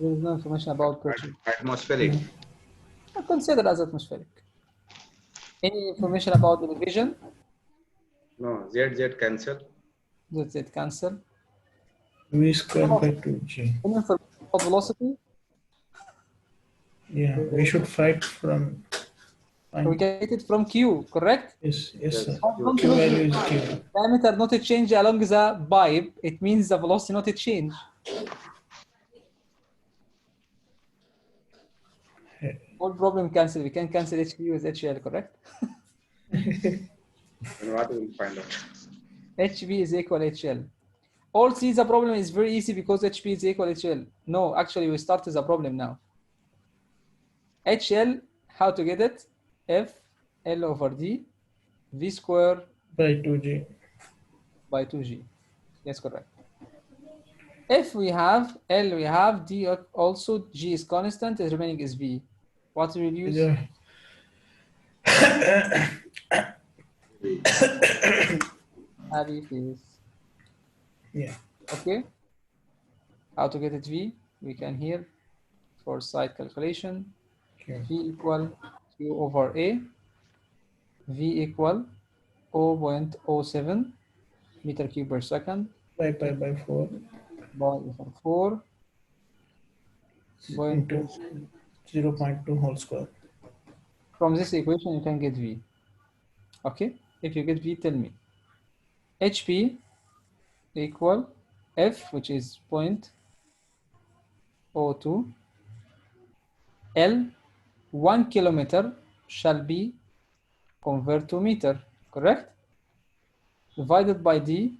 There is no information about pressure. Atmospheric. Consider as atmospheric. Any information about elevation? No, Z cancel. That's it, cancel. V squared by 2G. Any information about velocity? Yeah, we should fight from. We can get it from Q, correct? Yes, Yes. sir. Don't Q lose value it. is Q. Diameter not change along the pipe. It means the velocity not change. All problem cancel. We can cancel HV with HL, correct? And what we will find out? HV is equal HL. All see the problem is very easy because HP is equal HL. No, actually we start the problem now. HL, how to get it? F L over D V square By 2G. by 2G. Yes, correct. If we have L, we have D also, G is constant, the remaining is V. What will we use? Yeah. Happy face. Yeah. Okay. How to get it V? We can here for side calculation. Okay. V equal Q over A. V equal 0.07 meter cube per second. By 4. By over 4. Into 0.2 whole square. From this equation, you can get V. Okay. If you get V, tell me. HP equal F, which is 0.02. L, 1 kilometer shall be converted to meter, correct? Divided by D,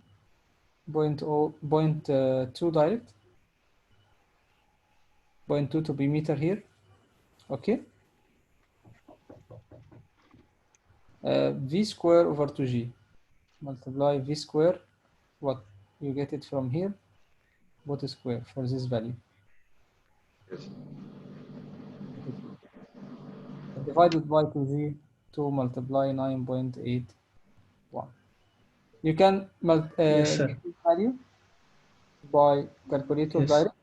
0.2 direct. 0.2 to be meter here. Okay. V square over 2G. Multiply V square. What? You get it from here. What is square for this value? Yes. Divided by 2G to multiply 9.81. You can Yes, sir. get this value by calculator Yes. direct.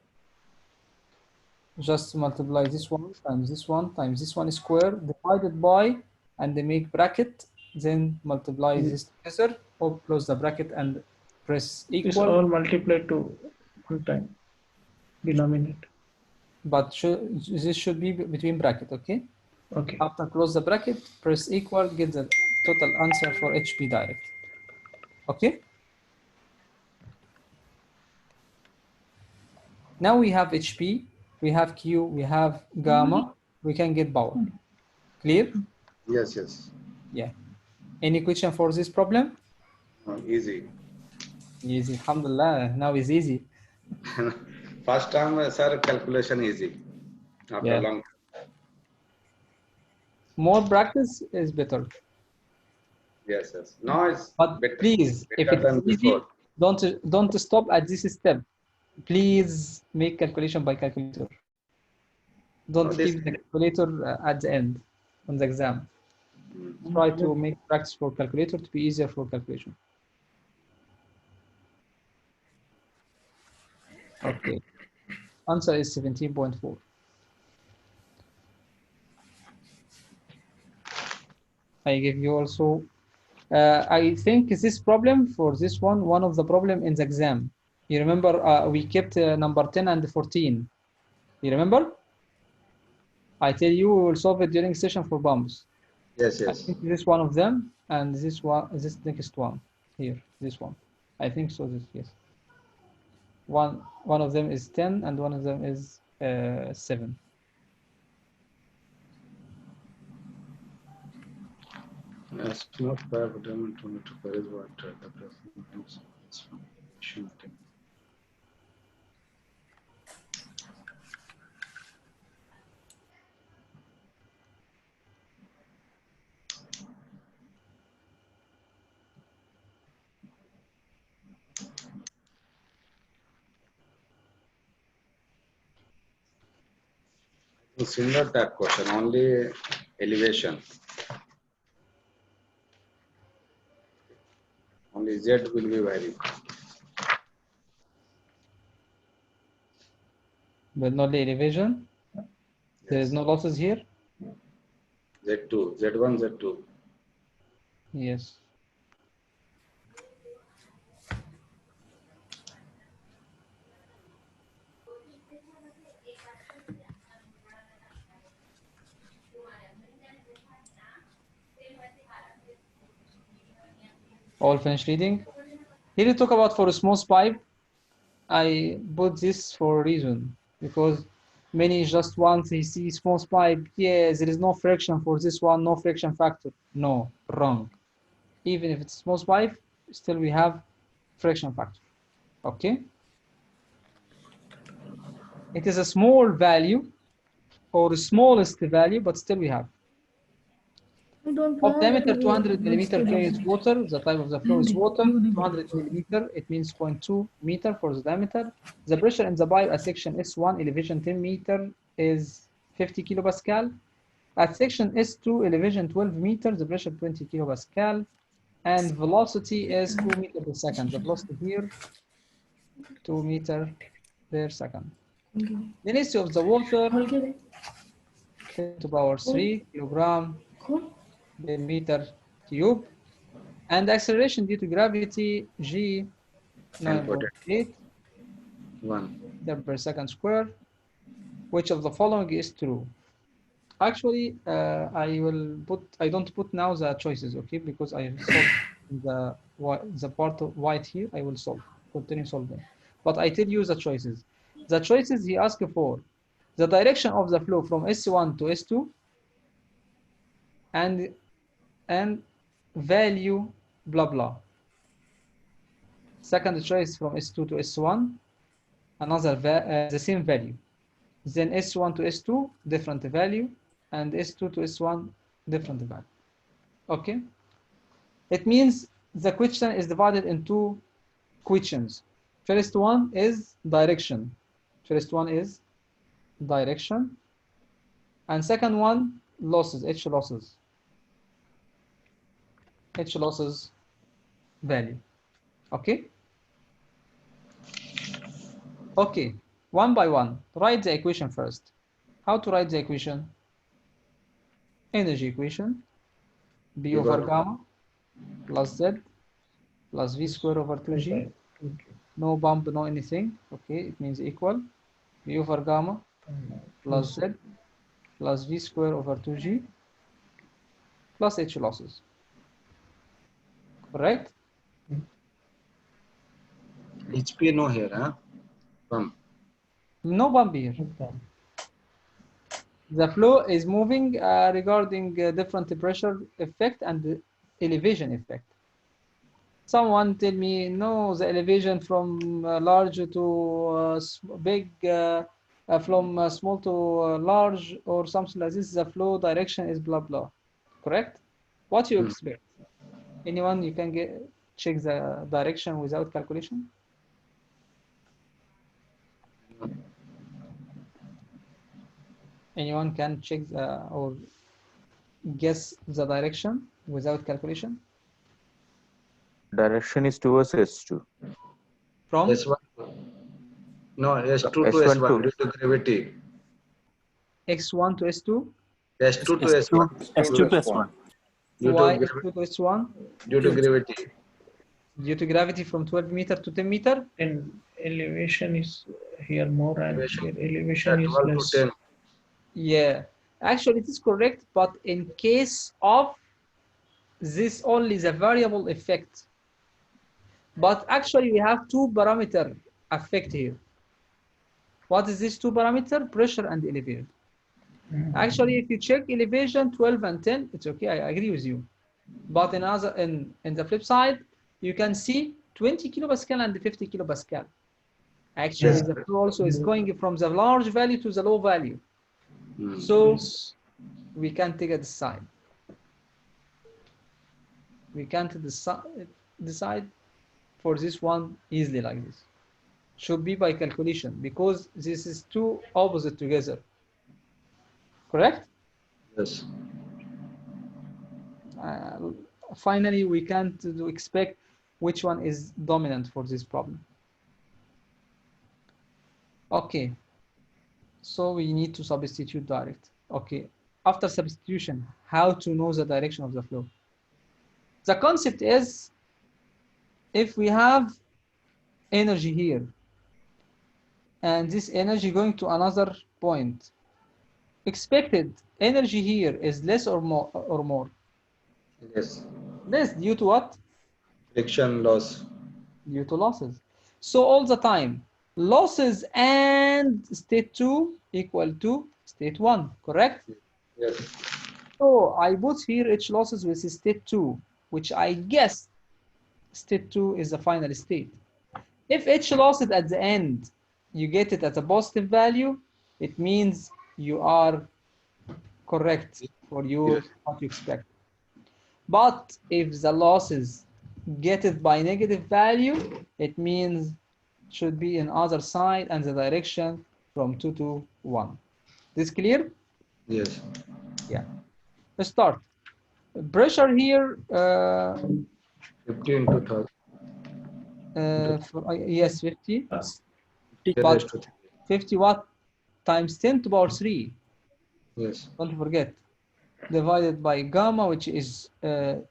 Just multiply this one times this one times this one square divided by, and they make bracket, then multiply this together or close the bracket and press It's equal. all multiplied to one time. Denominator. But this should be between bracket, okay? Okay. After close the bracket, press equal, get the total answer for HP direct. Okay? Now we have HP, we have Q, we have gamma, we can get power. Clear? Yes, yes. Yeah. Any question for this problem? Easy. Easy, alhamdulillah, now it's easy. First time, sir, calculation easy. After Yeah. long. More practice is better. Yes, yes. Now it's But better, please, if better it's than easy, before. don't stop at this step. Please make calculation by calculator. Don't this- keep the calculator at the end on the exam. Try to make practice for calculator to be easier for calculation. Okay. Answer is 17.4. I give you also. I think this problem for this one of the problem in the exam. You remember we kept number 10 and 14. You remember? I tell you we will solve it during session for bombs. Yes, I yes. think this one of them and this next one here, this one. I think so. This yes. One of them is 10 and one of them is 7. Yes, not bad, but I'm to is what the president should think. Similar that question, only elevation. Only Z will be varying. Bernoulli elevation. There is no losses here. Z2, Z1, Z2. Yes. All finished reading. Here you talk about for a small pipe. I put this for a reason because many just once they see small pipe. Yeah, there is no friction for this one, no friction factor. No, wrong. Even if it's small pipe, still we have friction factor. Okay. It is a small value or smallest value, but still we have. I don't Of know. diameter 200 millimeter carries water. The type of the flow is water. 200 millimeter, it means 0.2 meter for the diameter. The pressure in the pipe at section S1, elevation 10 meter, is 50 kilopascal. At section S2, elevation 12 meter, the pressure 20 kilopascal. And velocity is 2 meter per second. The velocity here, 2 meter per second. Density of the water, 10 to power 3 kilogram per meter cube. And acceleration due to gravity, G 9.8 1. meter per second square. Which of the following is true? Actually, I don't put now the choices, okay? Because I solved the part of white here, I will continue solving. But I tell you the choices. The choices he asked for, the direction of the flow from S1 to S2, and value, blah, blah. Second choice from S2 to S1, the same value. Then S1 to S2, different value, and S2 to S1, different value. Okay? It means the question is divided into questions. First one is direction. First one is direction. And second one, losses, H losses. H losses value. Okay? Okay, one by one. Write the equation first. How to write the equation? Energy equation. B over gamma plus Z plus V square over 2G. No bump, no anything. Okay, it means equal. B over gamma plus Z plus V square over 2G plus H losses. Correct? HP no here, huh? Pump. No bump here. The flow is moving regarding different pressure effect and elevation effect. Someone tell me, no, the elevation from large to big, from small to large, or something like this, the flow direction is blah, blah. Correct? What you expect? Anyone you can check the direction without calculation? Anyone can check or guess the direction without calculation? Direction is towards S2. From? S1. No, S2 to S1 S1 due to gravity. X1 to S2? S2 to S1. S2 to S1. Why S2 to S1? Due to gravity. Due to gravity from 12 meter to 10 meter? And elevation is here more and Elevation. here elevation is 12 less. to 10. Yeah, actually it is correct, but in case of this only the variable effect. But actually we have two parameter effect here. What is this two parameter? Pressure and elevation. Actually, if you check elevation 12 and 10, it's okay, I agree with you. But in the flip side, you can see 20 kilopascal and 50 kilopascal. Actually, Yes. the flow also is going from the large value to the low value. So we can take a decide. We can't decide for this one easily like this. Should be by calculation because this is two opposite together. Correct? Yes. Finally, we can't expect which one is dominant for this problem. Okay. So we need to substitute direct. Okay. After substitution, how to know the direction of the flow? The concept is, if we have energy here and this energy going to another point, expected energy here is less or more? Yes. Less, due to what? Friction loss. Due to losses. So all the time, losses and state 2 equal to state 1, correct? Yes. So I put here H losses with state 2, which I guess state 2 is the final state. If H losses at the end, you get it at a positive value, it means you are correct for your Yes. what you expect. But if the losses get it by negative value, it means should be in other side and the direction from 2 to 1. This clear? Yes. Yeah. Let's start. Pressure here, 50 into 1000. yes, 50, 10 but raised to 3. 50 watt times 10 to the power 3. Yes. Don't forget. Divided by gamma, which is Rho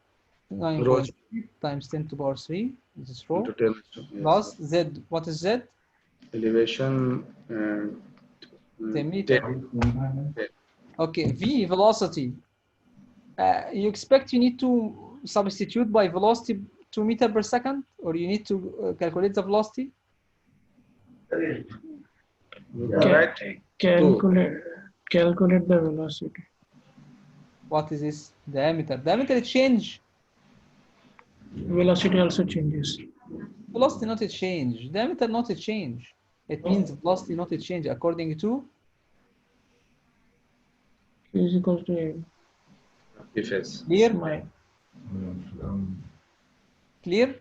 9.8 times 10 to the power 3. This is rho. into 10 raised to, yes. Plus Z. What is Z? Elevation and 10 meter. 10. Okay, V, velocity. You expect you need to substitute by velocity 2 meter per second, or you need to calculate the velocity? Right? Calculate the velocity. What is this? Diameter. Diameter change. Velocity also changes. Velocity not a change. Diameter not a change. It means velocity not a change according to Q is equal to A. Yes. clear. My, Clear.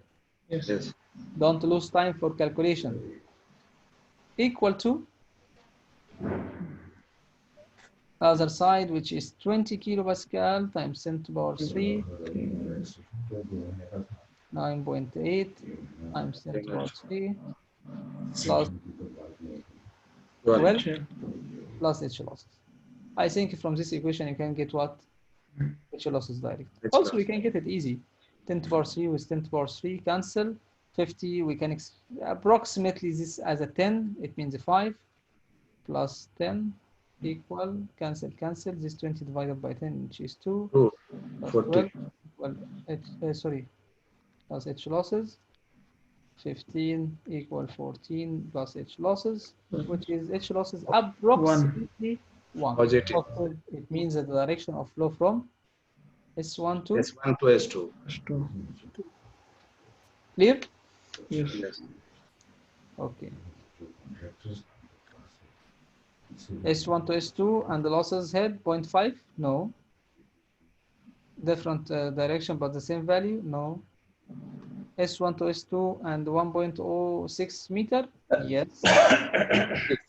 yes. Yes. Don't lose time for calculation. Equal to other side, which is 20 kilopascal times 10 to the power 3, 9.8 times 10 to the power 3, plus 12 plus H losses. I think from this equation you can get what? H losses direct. Also, we can get it easy. 10 to the power 3 with 10 to the power 3 cancel. 50, we can approximately this as a 10, it means a 5 plus 10 equal, cancel, this 20 divided by 10, which is 2, 2. plus 40. 12, well, plus H losses, 15 equal 14 plus H losses, which is H losses approximately 1. Positive. Also, it means that the direction of flow from S1 to S1 to S2. clear? Yes. Yes. Okay. S1 to S2 and the losses head 0.5? No. Different direction but the same value? No. S1 to S2 and 1.06 meter? Yes.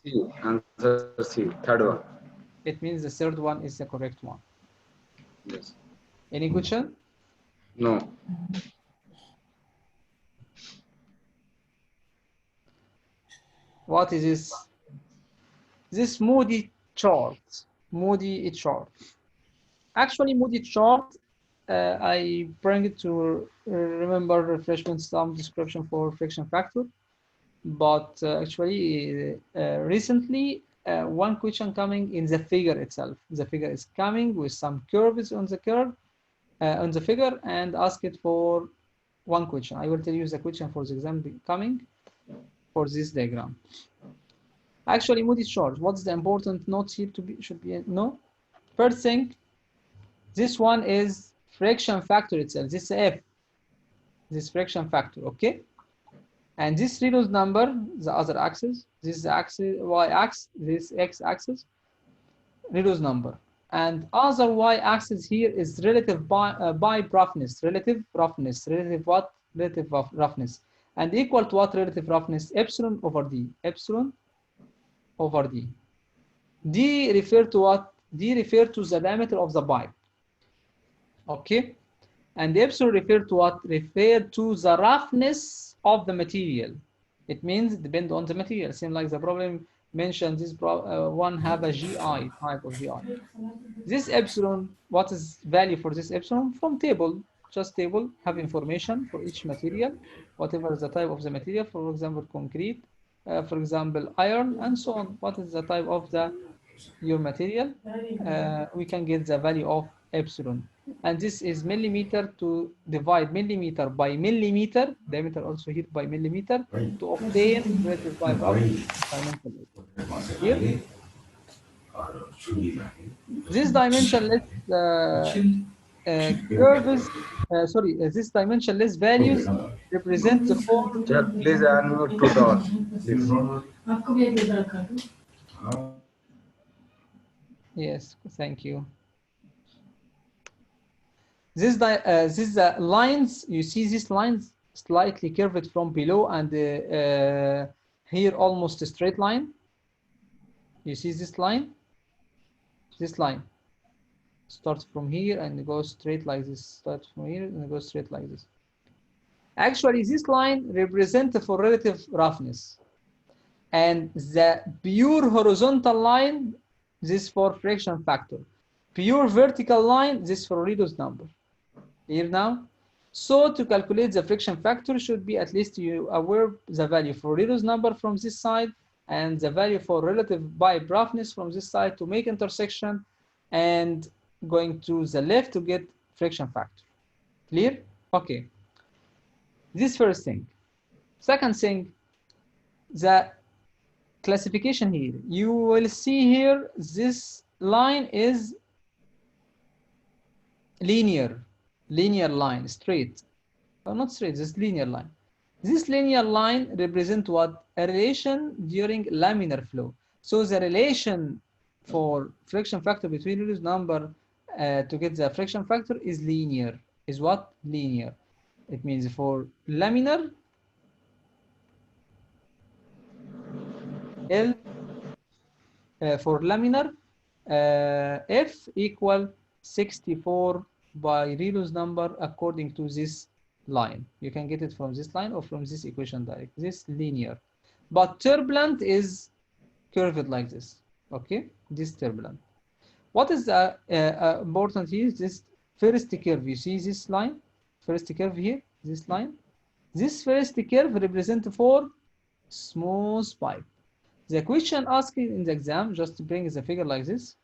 C. Answer C. Third one. It means the third one is the correct one. Yes. Any question? No. What is this? This Moody chart. Moody chart. Actually, Moody chart, I bring it to remember refreshment some description for friction factor. But actually, recently, one question coming in the figure itself. The figure is coming with some curves on the curve, on the figure, and ask it for one question. I will tell you the question for the exam coming for this diagram. Actually, Moody chart. What's the important notes here to be should be no? First thing, this one is friction factor itself. This F, this friction factor. Okay. And this Reynolds number, the other axis, this is the axis, y-axis, this x-axis, Reynolds number. And other y-axis here is relative pipe roughness, relative roughness, relative what? Relative roughness. And equal to what relative roughness? Epsilon over d, epsilon over d. D refer to what? D refer to the diameter of the pipe. Okay. And epsilon refer to what? Refer to the roughness of the material. It means depend on the material. Same like the problem mention this one have a GI type of GI. This epsilon, what is value for this epsilon? From table, just table, have information for each material, whatever is the type of the material, for example, concrete, for example, iron, and so on. What is the type of your material? We can get the value of epsilon. And this is millimeter to divide millimeter by millimeter, diameter also here by millimeter, to obtain relative pipe roughness dimension. Here, this dimensionless curves, this dimensionless values represent the four. Yeah, please unmute to talk. Please. Yes, thank you. This lines, you see these lines slightly curved from below and here almost a straight line. You see this line? This line starts from here and goes straight like this. Starts from here and goes straight like this. Actually, this line represents for relative roughness. And the pure horizontal line, this for friction factor. Pure vertical line, this for reduced number. Here now. So to calculate the friction factor should be at least you aware the value for reduced number from this side and the value for relative pipe roughness from this side to make intersection and going to the left to get friction factor. Clear? Okay. This first thing. Second thing, the classification here. You will see here this line is linear line, straight. Oh, not straight, this linear line. This linear line represents what? A relation during laminar flow. So the relation for friction factor between reduced number to get the friction factor is linear. Is what? Linear. It means for laminar, L for laminar, F equal 64 by reduced number according to this line. You can get it from this line or from this equation direct. This linear. But turbulent is curved like this. Okay, this turbulent. What is important here is this first curve. You see this line? First curve here, this line. This first curve represents for smooth pipe. The question asked in the exam, just to bring the figure like this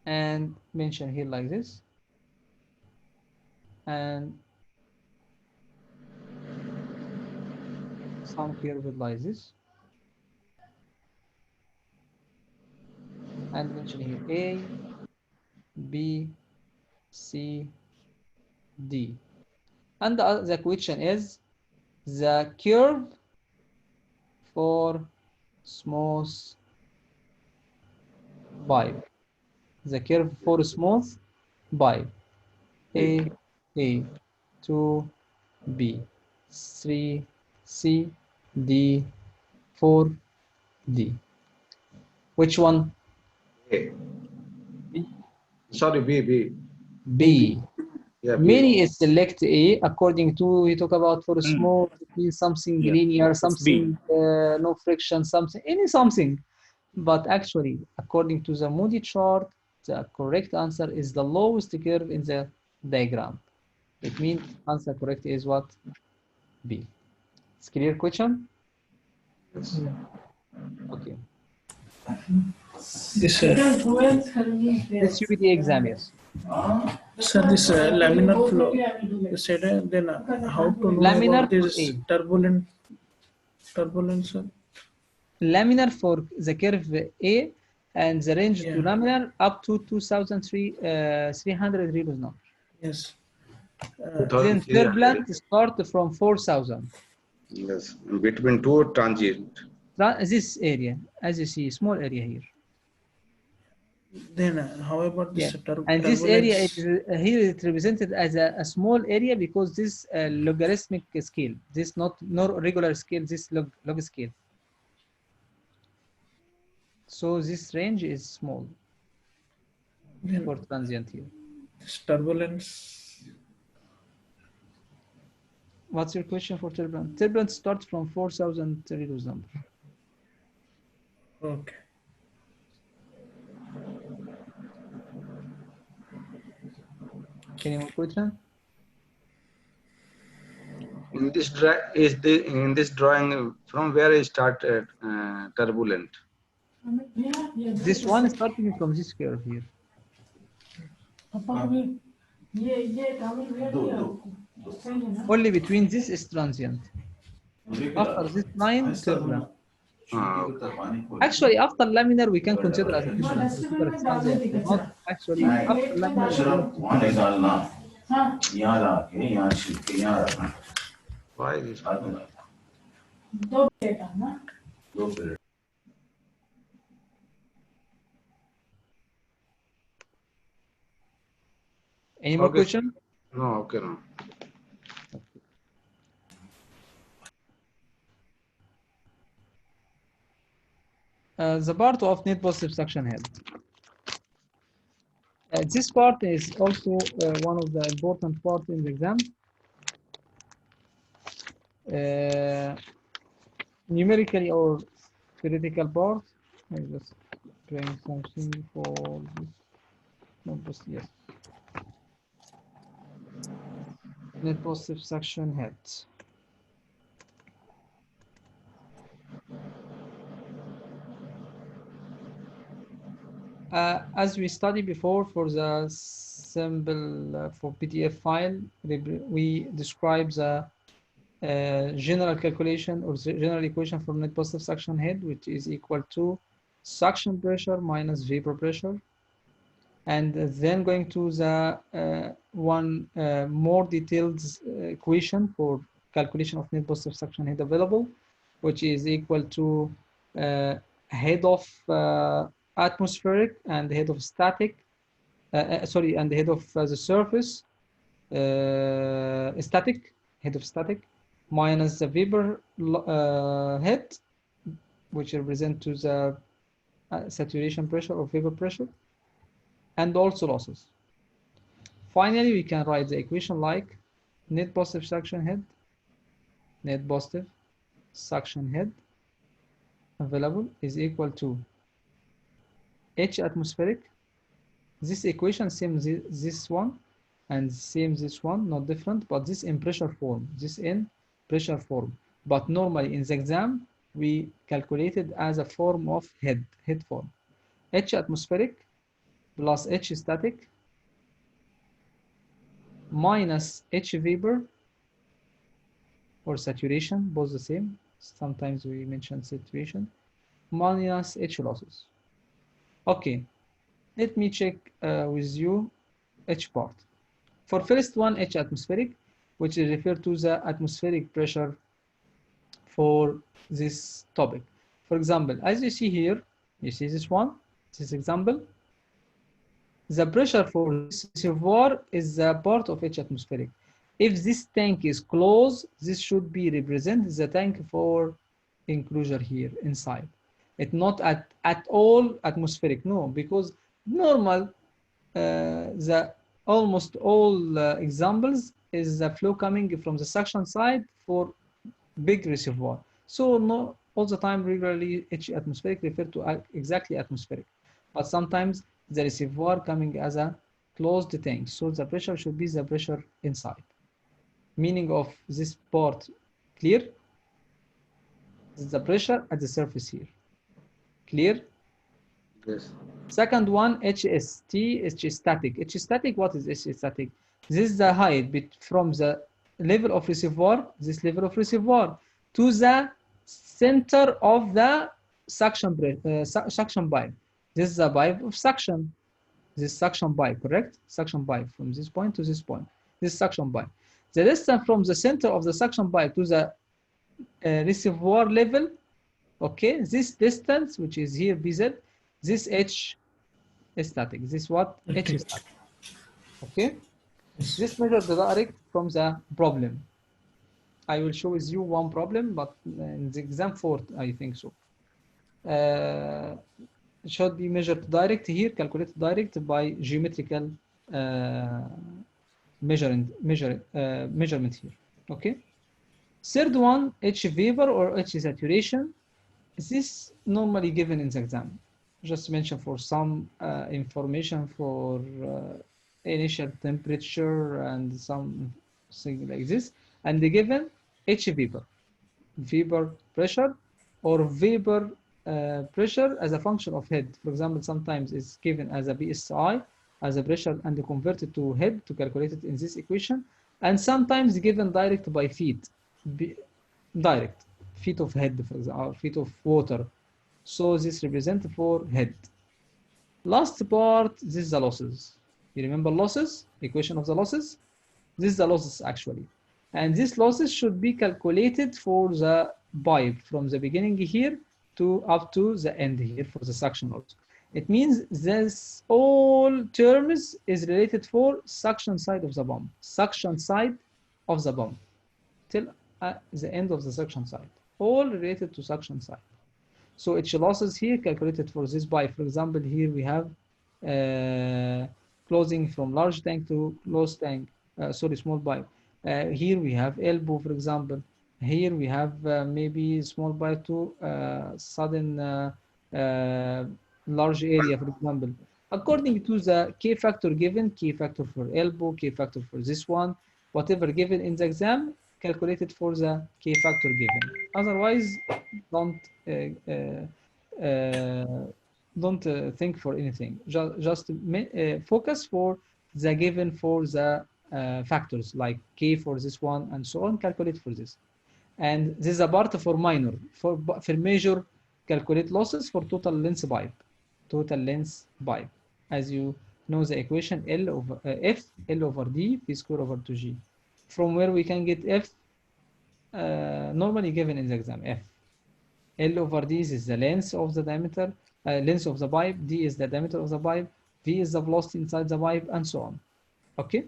and mention here like this and some curve like this and mention here A, B, C, D. And the question is the curve for smooth pipe. The curve for smooth pipe. A, 2, B, 3, C, D, 4, D. Which one? A. B. Sorry, B. B. Yeah, B. Many is select A according to we talk about for smooth, it means something linear, something no friction, something, any something. But actually, according to the Moody chart, the correct answer is the lowest curve in the diagram. It means answer correct is what? B. It's clear question? Yes. Okay. This This UPT exam, yes. sir, this laminar flow. You said then how to know Laminar about this for A. turbulence, sir? Laminar for the curve A and the range to laminar up to 2,300 readers now. Yes. Then turbulent start from 4,000. Yes, between two transient. This area, as you see, small area here. Then how about this and this area is here is represented as a small area because this logarithmic scale, this not regular scale, this log scale. So this range is small for transient here. This turbulence. What's your question for turbulent? Turbulent starts from 4,000 reduced number. Okay. Any more question? In this drawing, from where I started turbulent? This one is starting from this curve here. Only between this is transient. After this line, turbulent. Actually, after laminar, we can consider as a turbulent, consider it's transient or not. Actually, after laminar, we don't consider. Why this? Any more Okay. question? No, okay, no. The part of net positive suction head. This part is also one of the important parts in the exam. Numerically or theoretical part. I just bring something for this. Numbers, yes. Net positive suction head. As we studied before for the symbol for PDF file, we describe the general calculation or the general equation for net positive suction head, which is equal to suction pressure minus vapor pressure. And then going to the one more detailed equation for calculation of net positive suction head available, which is equal to head of atmospheric and head of static, sorry, and the head of the surface, static, head of static, minus the vapor head, which represent to the saturation pressure or vapor pressure, and also losses. Finally, we can write the equation like net positive suction head available is equal to H atmospheric. This equation same this one and same this one, not different, but this in pressure form, But normally in the exam, we calculated as a form of head form. H atmospheric plus H static minus H vapor or saturation, both the same. Sometimes we mention saturation, minus H losses. Okay, let me check with you H part. For first one, H atmospheric, which is referred to the atmospheric pressure for this topic. For example, as you see here, you see this one, this example, the pressure for this reservoir is a part of H atmospheric. If this tank is closed, this should be represent the tank for enclosure here inside. It's not at all atmospheric, no, because normal, the almost all examples is the flow coming from the suction side for big reservoir. So no, all the time regularly H atmospheric refer to exactly atmospheric, but sometimes the reservoir coming as a closed tank. So the pressure should be the pressure inside. Meaning of this part clear? This is the pressure at the surface here. Clear? Yes. Second one, HST, H static. H static, what is H static? This is the height from the level of reservoir, this level of reservoir, to the center of the suction pipe. This is a pipe of suction. This suction pipe, correct? Suction pipe from this point to this point. This suction pipe. The distance from the center of the suction pipe to the reservoir level, okay, this distance, which is here BZ, this H static. This what? H static. Okay? This measure the direct from the problem. I will show with you one problem, but in the exam 4, I think so. It should be measured direct here, calculated direct by geometrical measurement here. Okay? Third one, H vapor or H saturation. This normally given in the exam. Just mention for some information for initial temperature and something like this. And the given H vapor, vapor pressure, or vapor pressure as a function of head. For example, sometimes it's given as a PSI, as a pressure, and converted to head to calculate it in this equation. And sometimes given direct by feet, direct feet of head, for example, or feet of water. So this represent for head. Last part, this is the losses. You remember losses? Equation of the losses? This is the losses actually. And these losses should be calculated for the pipe from the beginning here to up to the end here for the suction also. It means this all terms is related for suction side of the pump. Suction side of the pump till the end of the suction side. All related to suction side. So H losses here calculated for this pipe. For example, here we have closing from large tank to closed tank, sorry, small pipe. Here we have elbow, for example. Here we have maybe small pipe to sudden large area, for example. According to the K factor given, K factor for elbow, K factor for this one, whatever given in the exam, calculated for the K factor given. Otherwise, don't think for anything. Just focus for the given for the factors like K for this one and so on. Calculate for this. And this is a part for minor. For major, calculate losses for total length pipe. Total length pipe. As you know the equation L over F, L over D, P square over 2G. From where we can get F, normally given in the exam, F. L over D is the length of the diameter, length of the pipe, D is the diameter of the pipe, V is the velocity inside the pipe, and so on. Okay?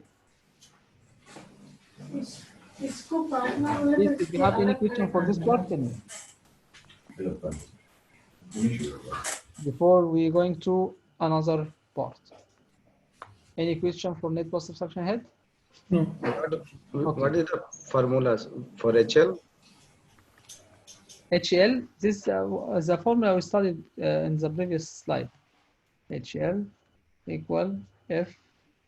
If you have any question for this part, tell me. Before we going to another part. Any question for net positive suction head? No. What is the formulas for HL? HL, this the formula we studied in the previous slide. HL equal F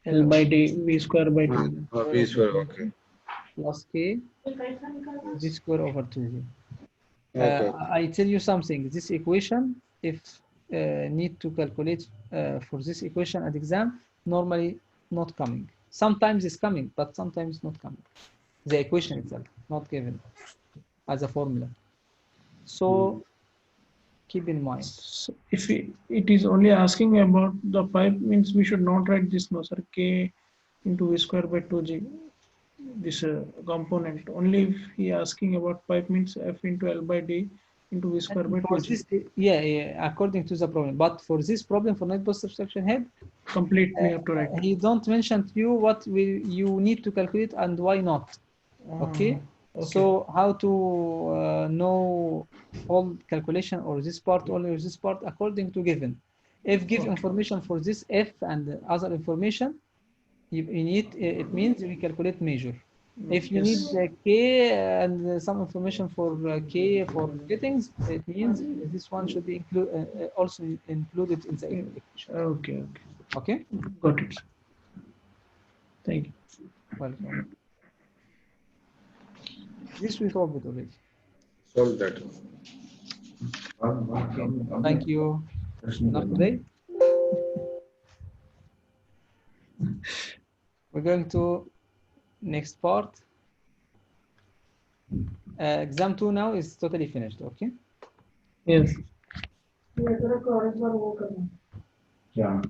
L by D, V square by 2. V square, okay. Plus K, V square over 2. Okay. I tell you something. This equation, if need to calculate for this equation at exam, normally not coming. Sometimes it's coming, but sometimes not coming. The equation itself, not given as a formula. So keep in mind. So if it is only asking about the pipe, means we should not write this, no sir, K into V square by 2G, this component. Only if he asking about pipe, means F into L by D into V square by 2G. This, yeah, according to the problem. But for this problem, for net positive suction head, complete we have to write. he don't mention to you what you need to calculate and why not. Okay? So how to know all calculation or this part or this part according to given. If give information for this F and other information, you need it means we calculate measure. If you need K and some information for K for fittings, it means this one should be also included in the equation. Okay. Okay? Got it. Thank you. Welcome. This we solved it already. Solve that. Okay. Thank you. Enough today. We're going to next part. Exam 2 now is totally finished, okay? Yes. Yeah.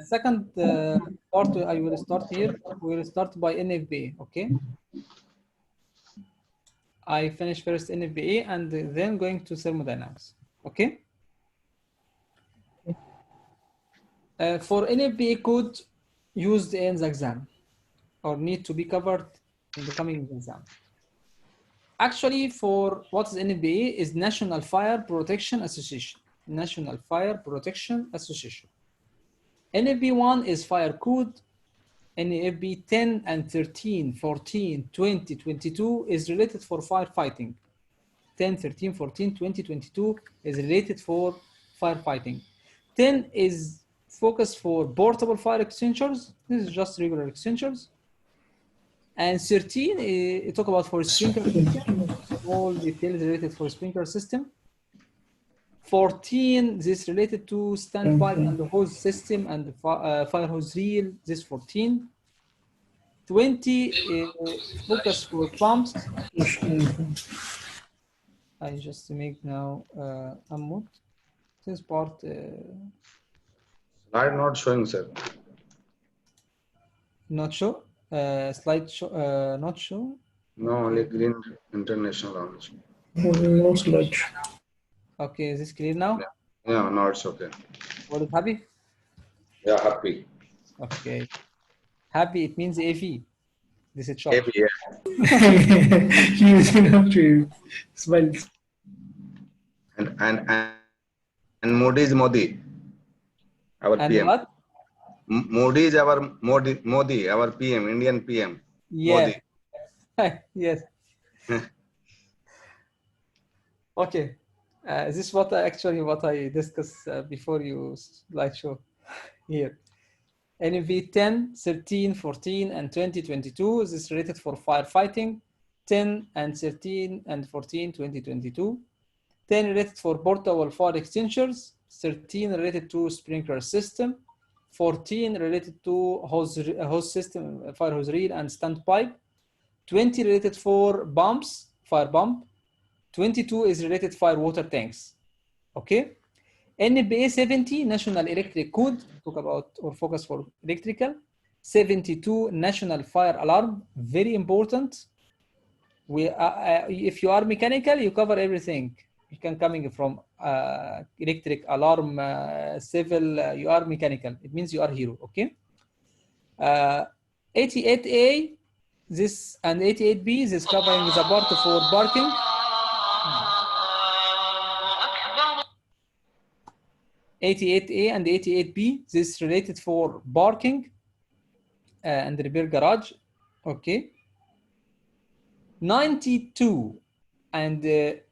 Second part, I will start here. We will start by NFPA, okay? I finish first NFPA and then going to thermodynamics, okay? For NFPA code used in the exam or need to be covered in the coming exam. Actually, for what is NFPA is National Fire Protection Association. National Fire Protection Association. NFP1 is fire code. NFP 10 and 13, 14, 20, 22 is related for firefighting. 10, 13, 14, 20, 22 is related for firefighting. 10 is focused for portable fire extinguishers. This is just regular extinguishers. And 13, it talk about for sprinkler system, all details related for sprinkler system. 14, this related to standpipe and the hose system and the fire hose reel, this 14. 20, focus for pumps. I just make now unmute. This part. Slide not showing, sir. Not show. Slide show. Not show. No, only green international on. No slide. Okay, is this clear now? Yeah, no, it's okay. What is happy? Yeah, happy. Okay. Happy, it means AV. This is short. Happy, yeah. He was enough to smile. And Modi is Modi, our And PM. what? Modi is our Modi, our PM, Indian PM. Yeah. Modi. Yes. Okay. This is what I discussed before you slideshow here. NV 10, 13, 14, and 2022 is this related for firefighting. 10 and 13 and 14, 2022. 10 related for portable fire extinguishers. 13 related to sprinkler system. 14 related to hose system, fire hose reel and standpipe. 20 related for pumps, fire pump. 22 is related fire water tanks. Okay. NBA 70, National Electric Code, talk about or focus for electrical. 72, National Fire Alarm, very important. If you are mechanical, you cover everything. You can coming from electric, alarm, civil, you are mechanical. It means you are hero, okay? 88A, this and 88B, this covering the part for parking. 88A and 88B, this related for parking and repair garage, okay. 92 and the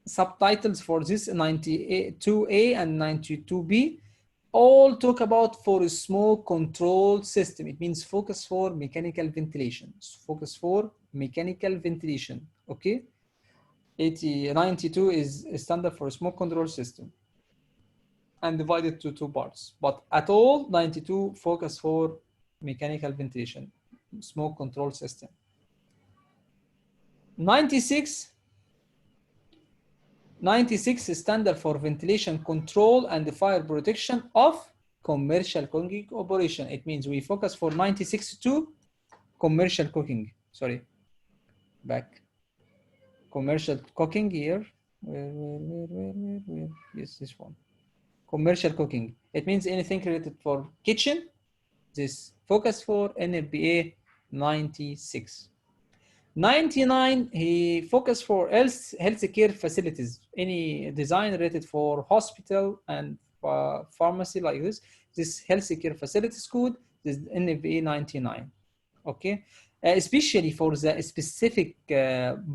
subtitles for this 92A and 92B all talk about for a smoke control system. It means focus for mechanical ventilation. Focus for mechanical ventilation, okay. 92 is a standard for a smoke control system and divided to two parts. But at all, 92 focus for mechanical ventilation, smoke control system. 96 is standard for ventilation control and the fire protection of commercial cooking operation. It means we focus for 96 to commercial cooking. Sorry, back. Commercial cooking here. Where? Yes, this one. Commercial cooking. It means anything related for kitchen. This focus for NFPA 96. 99, he focused for healthcare facilities. Any design related for hospital and pharmacy like this. This healthcare facilities code is NFPA 99. Okay. Especially for the specific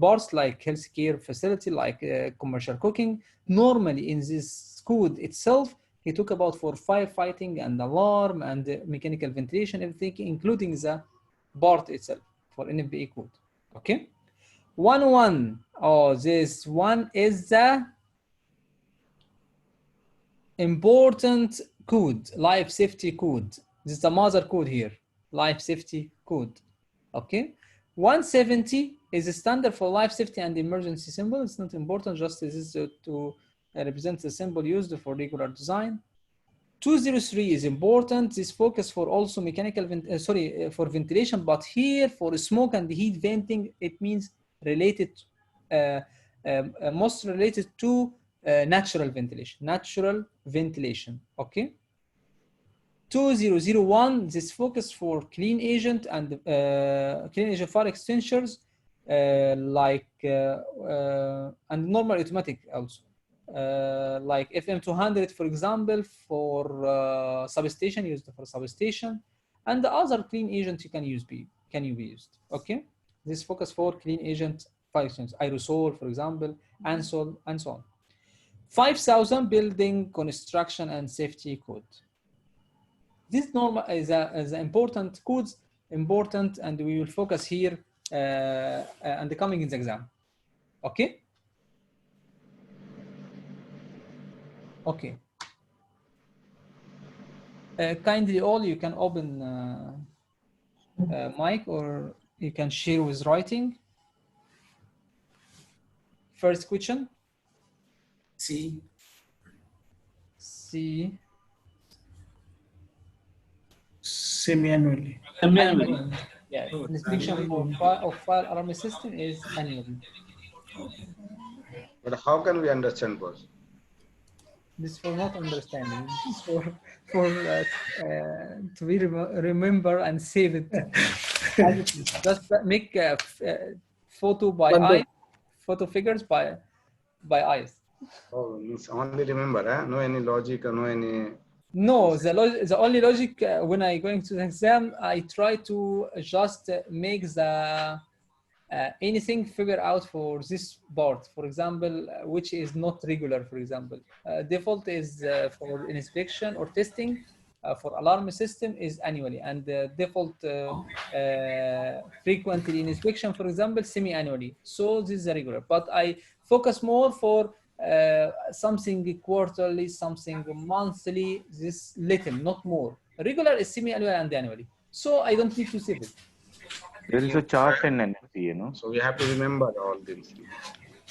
parts like healthcare facility, like commercial cooking. Normally in this code itself, he talk about for firefighting and alarm and mechanical ventilation, everything, including the part itself for NFPA code. Okay. 1.1. Oh, this one is the important code, life safety code. This is the mother code here, life safety code. Okay, 170 is a standard for life safety and emergency symbol. It's not important, just this is to represent the symbol used for regular design. 203 is important. This focus for also mechanical, for ventilation, but here for smoke and heat venting, it means related, most related to natural ventilation, okay? 2001, this focus for clean agent and clean agent fire extinguishers, and normal automatic also. Like FM200, for example, for substation, used for substation, and the other clean agent you can use be used. Okay, this focus for clean agent fire extinguishers, aerosol, for example, aerosol, and so on. 5000 building construction and safety code. This normal is a important codes, important, and we will focus here and coming in the exam. Okay. Okay. Kindly all, you can open mic or you can share with writing. First question. C. Semi-annually. Annually. Yeah. Inspection of fire alarm system is annually. But how can we understand, boss? This for not understanding. This for to be remember and save it. Just make photo by eye, photo figures by eyes. Oh, means only remember, huh? No any logic or no any. No, the only logic when I going to the exam, I try to just make the anything figure out for this part, for example, which is not regular, for example. Default is for inspection or testing, for alarm system is annually, and default frequently inspection, for example, semi-annually. So this is regular, but I focus more for something quarterly, something monthly, this little, not more. Regular is semi-annually and annually. So I don't need to save it. There is a chart in NFP, you know. So we have to remember all these.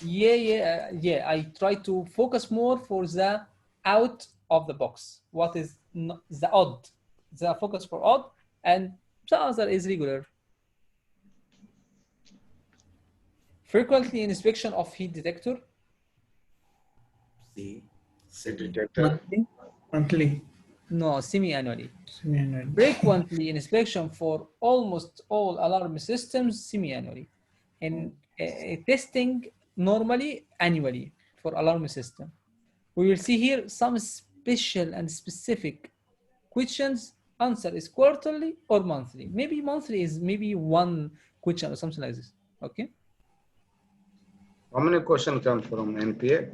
Yeah. I try to focus more for the out of the box. What is the odd? The focus for odd, and the other is regular. Frequently inspection of heat detector. C. Detector. Monthly. No, semi-annually. Semi-annually. Frequently inspection for almost all alarm systems, semi-annually. And testing normally annually for alarm system. We will see here some special and specific questions. Answer is quarterly or monthly. Maybe monthly is maybe one question or something like this. Okay. How many questions come from NPA?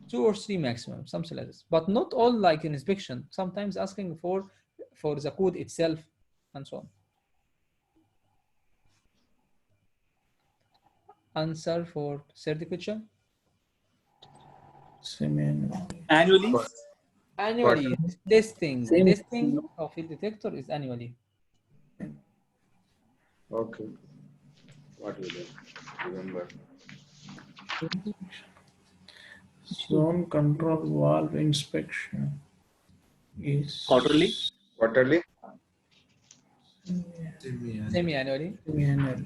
2 or 3 maximum, something like this. But not all like in inspection. Sometimes asking for the code itself and so on. Answer for third question. Annually. Annually. Testing of field detector is annually. Okay. What will you remember? Zone control valve inspection is Quarterly. Quarterly. Semi-annually. Semi-annual.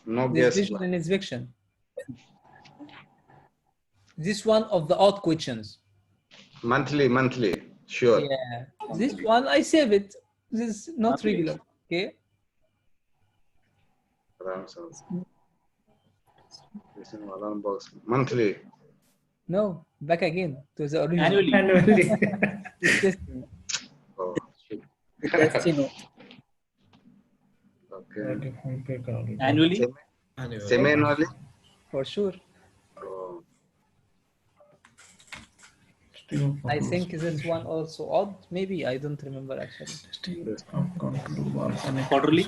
No guess. Visual inspection. This one of the odd questions. Monthly. Sure. Yeah. This one I save it. This is not regular. Okay. Alarm box. Monthly. No, back again to the original. Annually. Testing. Oh, shit. Okay. Annually. Semi-annually. For sure. Oh. I think this one also odd. Maybe I don't remember actually. Quarterly.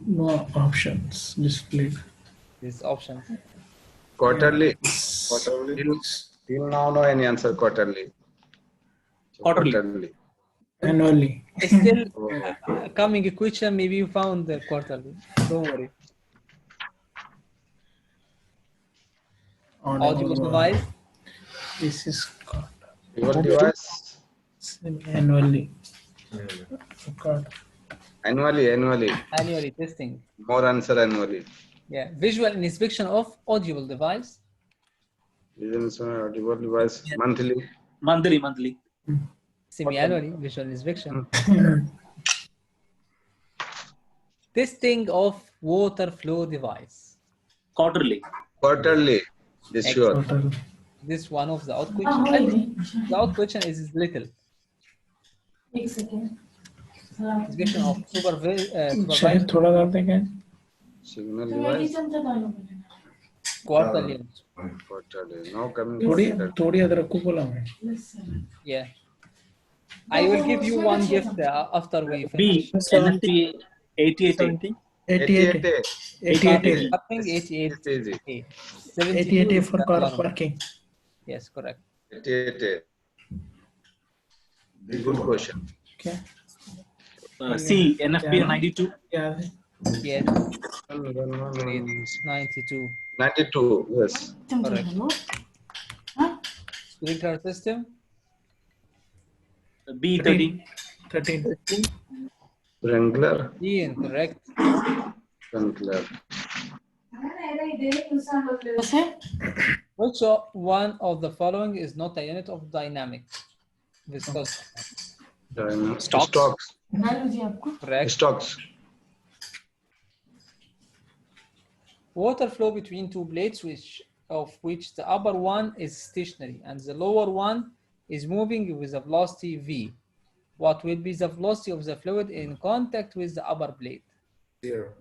No options displayed. This option. Quarterly. Quarterly. Till now, no any answer quarterly. Quarterly. Annually. Still coming a question. Maybe you found the quarterly. Don't worry. Audible device. This is called Your device semi-annually. Record. Annually testing. More answer annually. Yeah. Visual inspection of audible device. Audible device monthly. Monthly. Semi-annually visual inspection. Testing of water flow device. Quarterly. This sure. Total. This one of the out question. And the out question is little. Inspection of शायद supervised थोड़ा कर देंगे. Signal device. quarterly. Quarterly. Now coming थोड़ी अदरक को बोला मैं. Yeah. I will give you one gift after we finish. B. NFP 88A. 88. 88. Something 88. It's easy. 72 for car parking. Yes, correct. 88. Good question. Okay. C. NFP 92. Yeah. Yes, great. 92. 92. Yes. Correct. Sprinkler system. B. 13. 13. Sprinkler. Ian, correct. Sprinkler. Which one of the following is not a unit of dynamics? Viscosity. Stocks. Correct. Stocks. Water flow between two plates, of which the upper one is stationary and the lower one is moving with a velocity v. What will be the velocity of the fluid in contact with the upper plate? 0.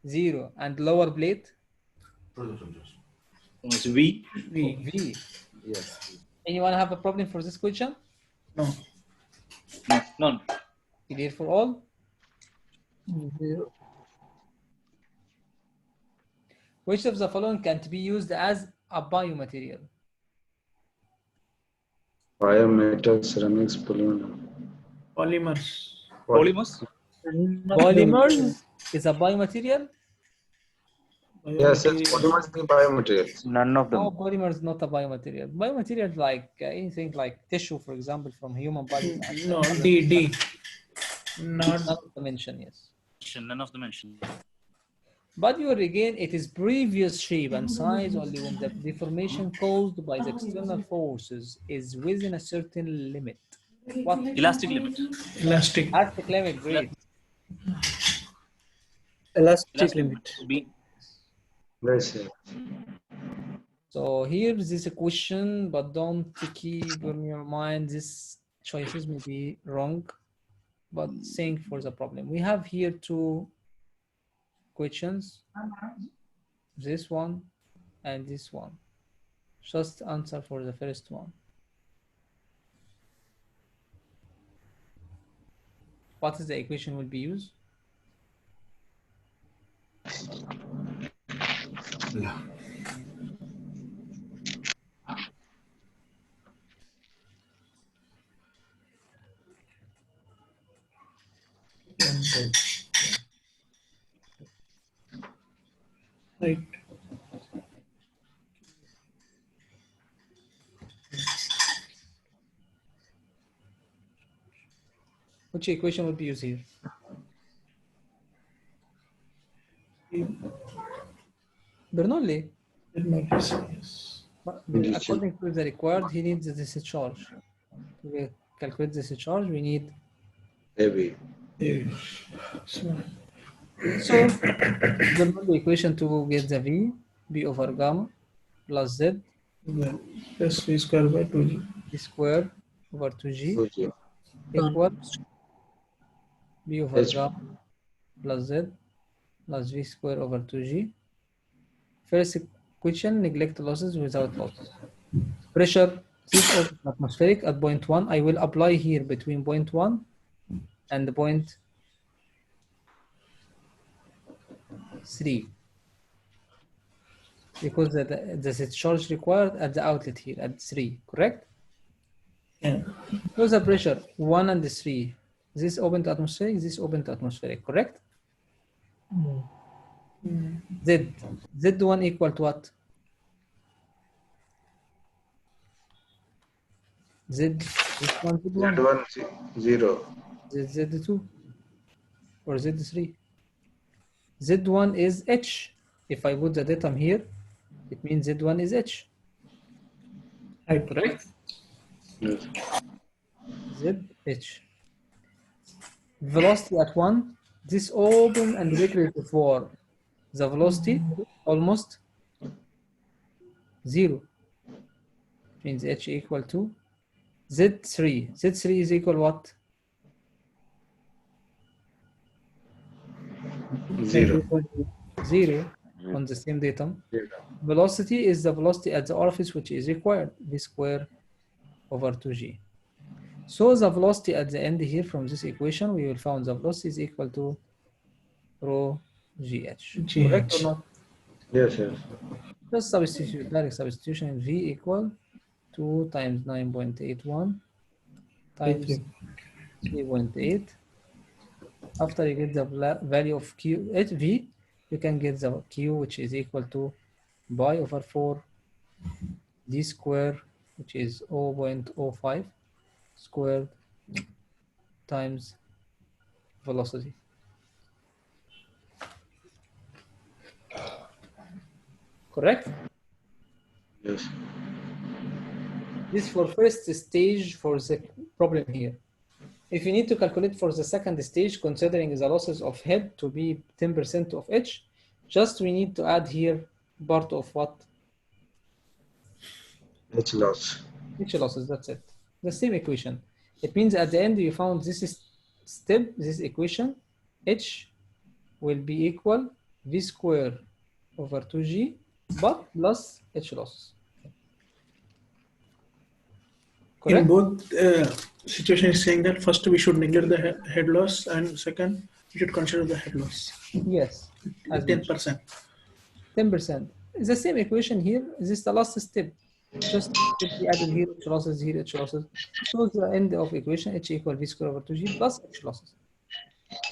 0. And lower plate? It's V. V. Yes. Anyone have a problem for this question? No. None. Clear for all? 0. Which of the following can't be used as a biomaterial? Biometal, ceramics, polymer. Polymers. Polymers. Polymers is a biomaterial? Yes, polymers is biomaterials. None of them. No, polymer is not a biomaterial. Biomaterial like anything like tissue, for example, from human body. No, D. Not. None of the mention, yes. None of the mention. Body will regain its previous shape and size only when the deformation caused by the external forces is within a certain limit. What? Elastic limit. Elastic. Elastic limit, great. Elastic limit. B. Yes. So here is a question, but don't keep in your mind these choices may be wrong, but think for the problem. We have here two questions, this one and this one. Just answer for the first one. What is the equation will be used? Right. Which equation would be used here? Bernoulli. Yes. But according to the required, he needs the discharge. To calculate the discharge, we need. Heavy. So, Bernoulli equation to get the V, B over gamma plus Z plus V square by 2G. B squared over 2G Okay. equals B over H. gamma plus Z plus V squared over 2G. First equation, neglect losses without losses. Pressure, this is atmospheric at point 1. I will apply here between point 1 and the point 3. Because the discharge required at the outlet here at 3, correct? Yeah. What's the pressure? 1 and 3. This open to atmospheric, this open to atmospheric, correct? Z1 equal to what? this one Z1, Z1 0. Z2, or Z3. Z1 is H. If I put the datum here, it means Z1 is H. Right. Correct? Yes. ZH. Velocity at 1, this open and declarative for the velocity almost 0. Means H equal to Z3. Z3 is equal what? 0. 0 on the same datum. Velocity is the velocity at the orifice which is required, v square over 2g. So the velocity at the end here from this equation, we will find the velocity is equal to rho gh. Correct or not? Yes, yes. Just substitute, direct substitution, v equal 2 times 9.81 times 3.8. After you get the value of q v, you can get the q, which is equal to pi over 4 d square, which is 0.05 squared times velocity. Correct? Yes. This for first stage for the problem here. If you need to calculate for the second stage, considering the losses of head to be 10% of h, just we need to add here part of what? H loss. H losses, that's it. The same equation. It means at the end you found this is step, this equation, h will be equal v square over 2g, but plus h losses. In Correct? both situations, saying that first we should neglect the head loss, and second we should consider the head loss. Yes. As 10%. 10%. It's the same equation here. This is the last step. Just we added here h losses, here h losses. So the end of equation h equal v square over 2g plus h losses.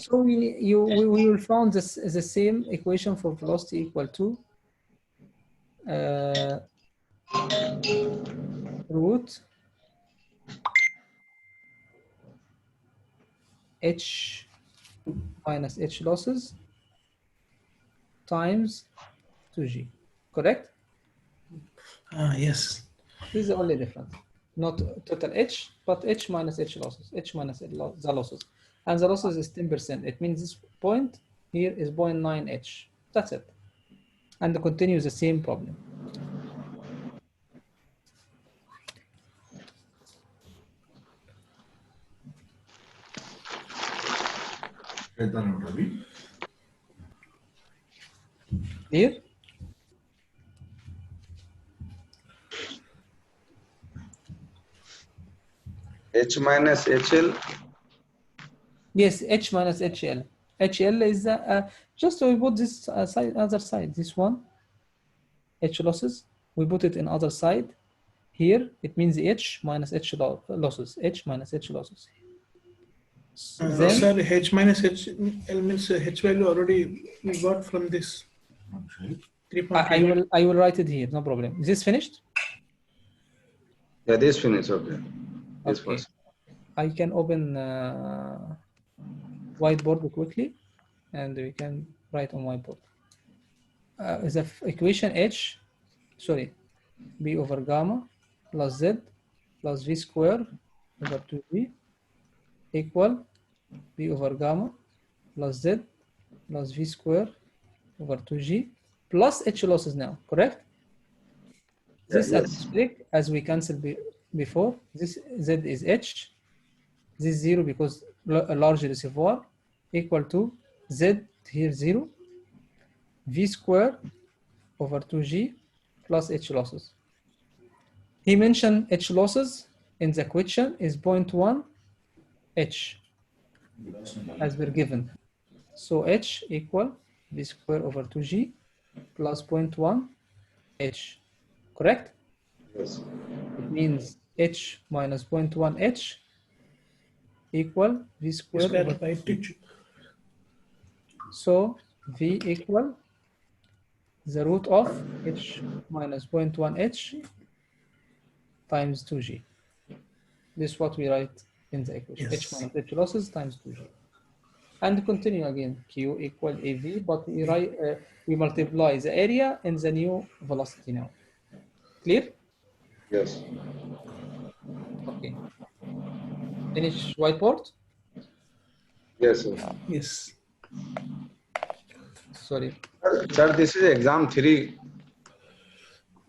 So we will find this the same equation for velocity equal to root h minus h losses times 2g. Correct? Yes. This is the only difference. Not total h, but h minus h losses, h minus the losses. And the losses is 10%. It means this point here is 0.9h. That's it. And continues the same problem. Clear? H minus HL. Yes, h minus hl. HL is just we put this side, other side, this one, h losses. We put it in other side. Here it means h minus h losses, h minus h losses. Then, sir, h minus h means h value already we got from this. 3.8. I will write it here, no problem. Is this finished? Yeah, this finish. Okay. This Okay. first. I can open whiteboard quickly, and we can write on whiteboard. The equation h, sorry, b over gamma plus z plus v square over 2v equal b over gamma plus z plus v square over 2g plus h losses now, correct? This atmospheric, as we canceled before, this z is h, this 0 because a large reservoir equal to z here 0, v square over 2g plus h losses. He mentioned h losses in the question is 0.1 h as we're given. So h equal v square over 2g plus 0.1 h, correct? Yes. It means h minus 0.1 h equal v square over by 2. So v equal the root of h minus 0.1 h times 2g. This is what we write in the equation. H Yes. minus H losses times 2G. And continue again, Q equal AV, but we write, we multiply the area and the new velocity now. Clear? Yes. Okay. Finish whiteboard? Yes, sir. Yes. Sorry. Sir, this is exam 3.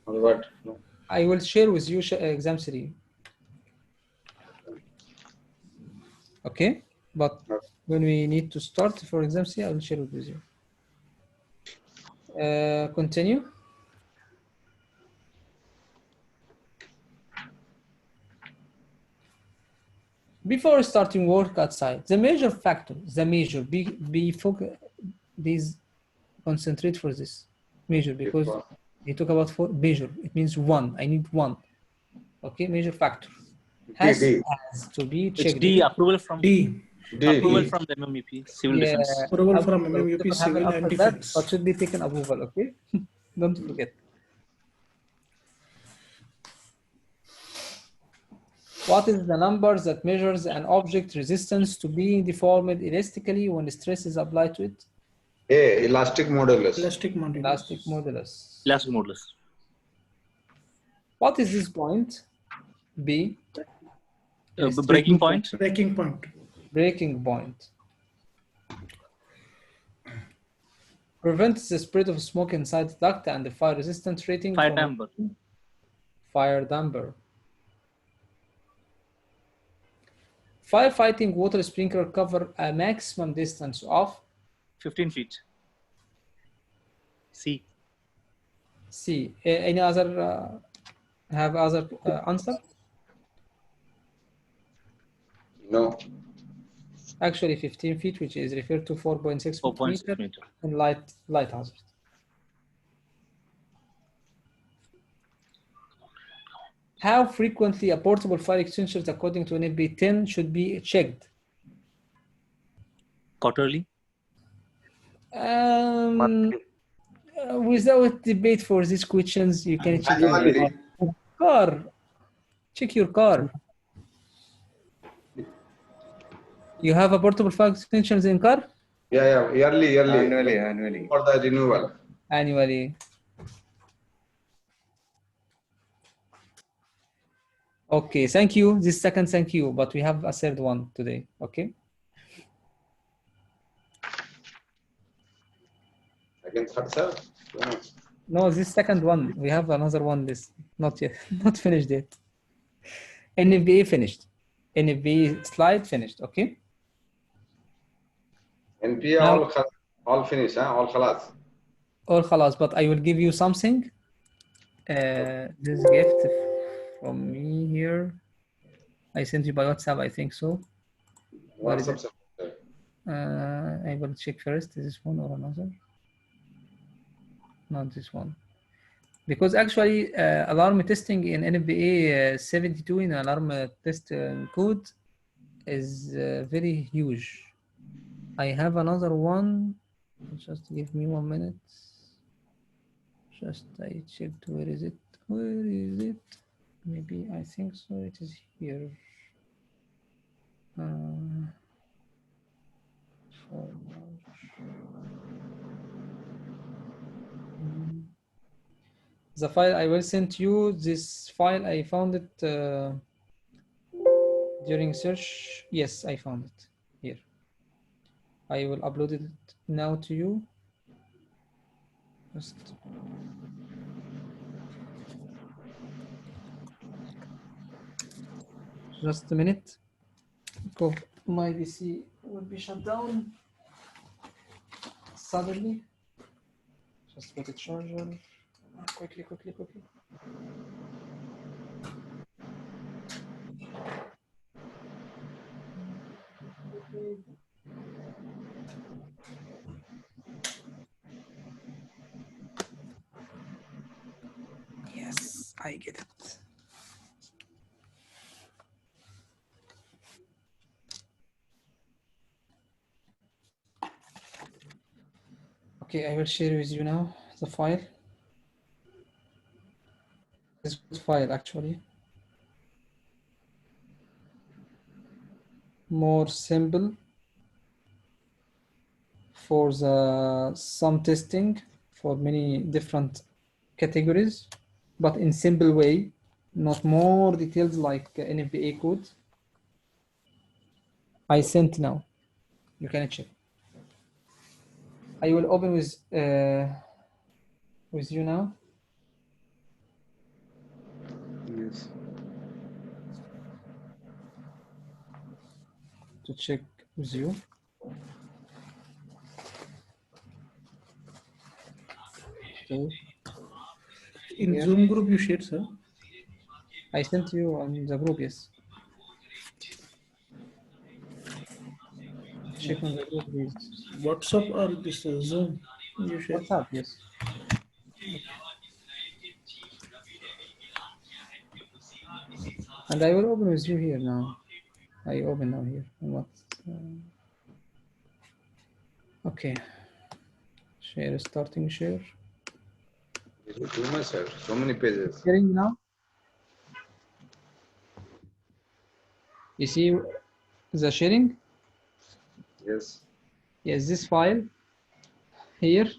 Or what? No. I will share with you exam 3. Okay? But when we need to start for exam 3, I will share it with you. Continue. Before starting work outside, the major factor, be focus, please concentrate for this major, because they talk about major. It means one. I need one. Okay, major factor has to be It's checked. D, approval from D. approval from the MMEP, civil defense. Approval from MMUP Civil and Defense. But should be taken approval. Okay, don't forget. What is the number that measures an object resistance to being deformed elastically when stress is applied to it? A, elastic modulus. Elastic modulus. Elastic modulus. Elastic modulus. What is this point? B. Breaking point. Breaking point. Breaking point. Prevents the spread of smoke inside the duct and the fire resistant rating. Fire damper. Fire damper. Firefighting water sprinkler cover a maximum distance of 15 feet. C. C. Any other have other answer? No. Actually 15 feet, which is referred to 4.6 4.6 meter in light hazard. How frequently a portable fire extinguisher according to NFB 10 should be checked? Quarterly. Without debate for these questions, you can check your car. Check your car. You have a portable fire extinguisher in car? Yeah, yearly. Annually. For the renewal. Annually. Okay, thank you. This second thank you, but we have a third one today. Okay. Again, third, sir? No, this second one. We have another one. This not yet, not finished yet. NFBA finished. NFBA slide finished. Okay. NPA Now, all finished, huh? All khalas. all khalas, but I will give you something. This gift from me here. I sent you by WhatsApp, I think so. What is it? I will check first. Is this one or another? Not this one. Because actually, alarm testing in NFBA 72 in alarm test code is very huge. I have another one. Just give me 1 minute. Just I checked. Where is it? Where is it? Maybe I think so. It is here. The file I will send you. This file I found it during search. Yes, I found it here. I will upload it now to you. Just a minute. Because my PC will be shut down suddenly. Just put it charger. Quickly. Yes, I get it. Okay, I will share with you now the file. This file actually. more simple for the some testing for many different categories, but in simple way, not more details like NFPA code. I sent now. You can check. I will open with you now. Yes. To check with you. Okay. In Here. Zoom group you shared, sir. I sent you on the group, yes. Check on the group, please. WhatsApp or this Zoom you shared? WhatsApp, yes. And I will open with you here now. I open now here. What? Okay. Share, starting share. Too much, sir. So many pages. Sharing now. You see the sharing? Yes. Yes, this file here.